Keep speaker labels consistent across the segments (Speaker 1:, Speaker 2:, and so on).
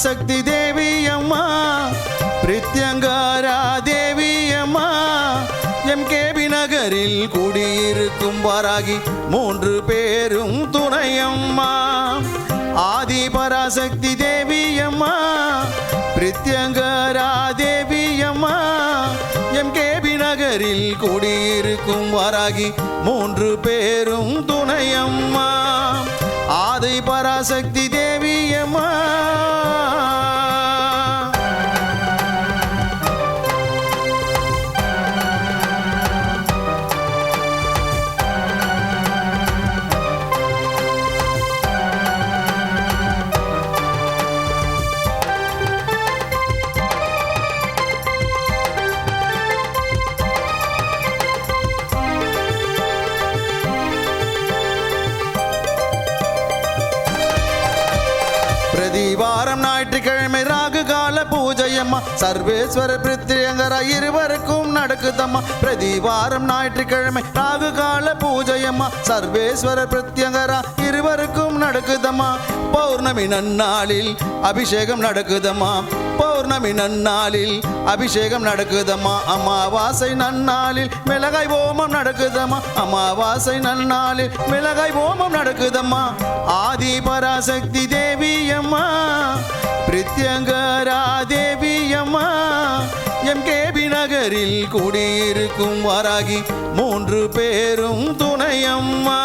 Speaker 1: பராசக்தி தேவி அம்மா பிரித்யங்காரா தேவி அம்மா எம்கேபி நகரில் குடியிருக்கும் வாராகி 3 பேரும் துணையம்மா ஆதி பராசக்தி தேவி அம்மா பிரித்யங்காரா தேவி அம்மா எம்கேபி நகரில் குடியிருக்கும் வாராகி 3 பேரும் துணையம்மா ஆதி பராசக்தி தேவி அம்மா வாரம் ஞாயிற்றுக்கிழமை ராகு கால பூஜையம்மா சர்வேஸ்வர பிரித்யங்கரா இருவருக்கும் நடக்குதம்மா பிரதிவாரம் ஞாயிற்றுக்கிழமை ராகு கால பூஜையம்மா சர்வேஸ்வர பிரித்யங்கரா இருவருக்கும் நடக்குதம்மா பௌர்ணமி நன்னாளில் அபிஷேகம் நடக்குதம்மா பௌர்ணமி நன்னாளில் அபிஷேகம் நடக்குதம்மா அமாவாசை நன்னாளில் மிளகாய் ஓமம் நடக்குதம்மா அமாவாசை நன்னாளில் மிளகாய் ஓமம் நடக்குதம்மா ஆதி பராசக்தி தேவி அம்மா பிரித்யங்கரா தேவி அம்மா எம்கேபி நகரில் குடியிருக்கும் வாராகி 3 பேரும் துணையம்மா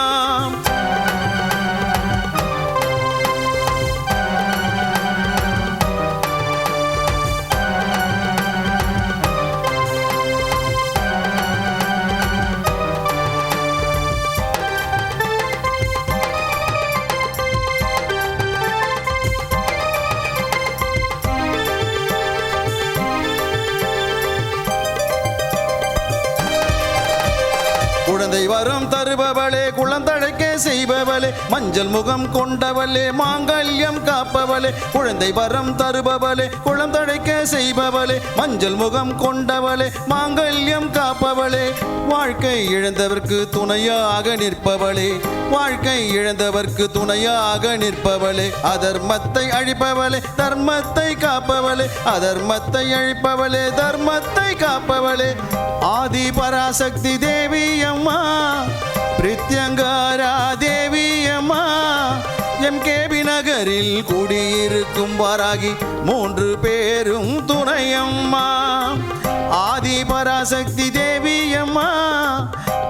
Speaker 1: குழந்தை வரம் தருபவளே குழந்தழைக்க செய்பவளே மஞ்சள் முகம் கொண்டவளே மாங்கல்யம் காப்பவளே குழந்தை வரம் தருபவளே குழந்தழைக்க செய்பவளே மஞ்சள் முகம் கொண்டவளே மாங்கல்யம் காப்பவளே வாழ்க்கை இழந்தவர்க்கு துணையாக நிற்பவளே வாழ்க்கை இழந்தவர்க்கு துணையாக நிற்பவளே அதர்மத்தை அழிப்பவளே தர்மத்தை காப்பவளே அதர்மத்தை அழிப்பவளே தர்மத்தை காப்பவளே ஆதி பராசக்தி தேவி அம்மா பிரித்யங்கரா தேவி அம்மா எம்கேபி நகரில் குடியிருக்கும் வாராகி 3 பேரும் துணையம்மா ஆதி பராசக்தி தேவி அம்மா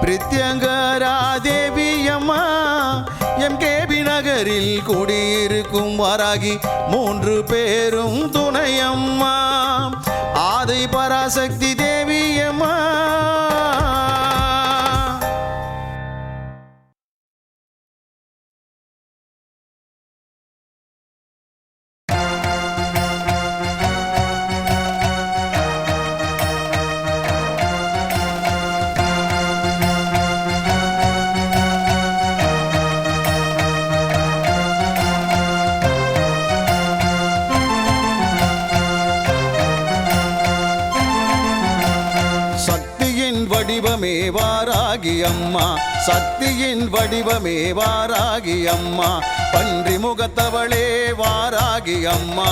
Speaker 1: பிரித்யங்கரா தேவி அம்மா எம்கேபி நகரில் குடியிருக்கும் வாராகி 3 பேரும் துணையம்மா ஆதி பராசக்தி தேவி அம்மா வடிவமே வாராகி அம்மா சக்தியின் வடிவமே வாராகி அம்மா பன்றி முகத்தவளே வாராகி அம்மா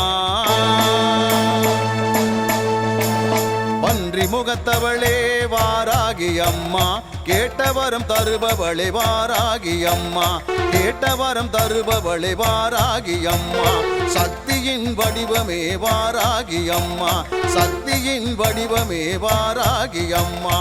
Speaker 1: பன்றி முகத்தவளே வாராகி அம்மா கேட்டவரம் தருபவளே வாராகி அம்மா கேட்டவரம் தருபவளே வாராகி அம்மா சக்தியின் வடிவமே வாராகி அம்மா சக்தியின் வடிவமே வாராகி அம்மா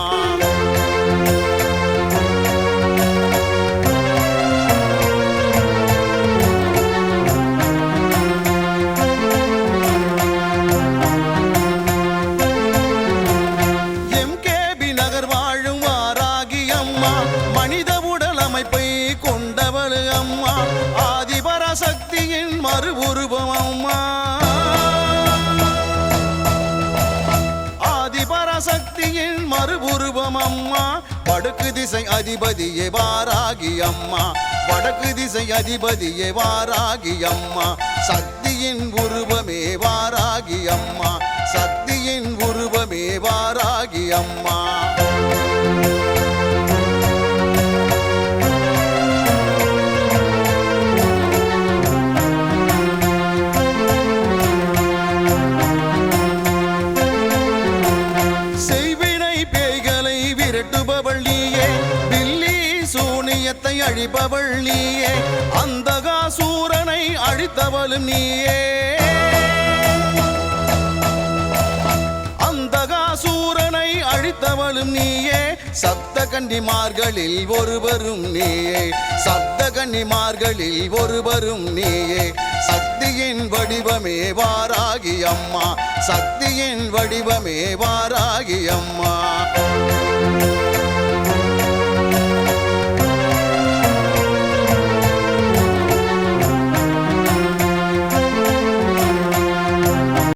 Speaker 1: எம்கேபி நகர் வாழும் வாராகி அம்மா மனித உடல் அமைப்பை கொண்டவள் அம்மா ஆதிபராசக்தியின் மறு உருவம் அம்மா ஆதிபராசக்தியின் மறு உருவம் அம்மா வடக்கு திசை அதிபதியே வாராகி அம்மா வடக்கு திசை அதிபதியே வாராகி அம்மா சக்தியின் உருவமே வாராகி அம்மா சக்தியின் உருவமே வாராகி அம்மா அழிப்பவள் நீயே அந்தகாசூரனை அழித்தவளும் நீயே அந்தகாசூரனை அழித்தவளும் நீயே சப்த கன்னிமார்களில் ஒருவரும் நீயே சப்த கன்னிமார்களில் ஒருவரும் நீயே சக்தியின் வடிவமே வாராகி அம்மா சக்தியின் வடிவமே வாராகி அம்மா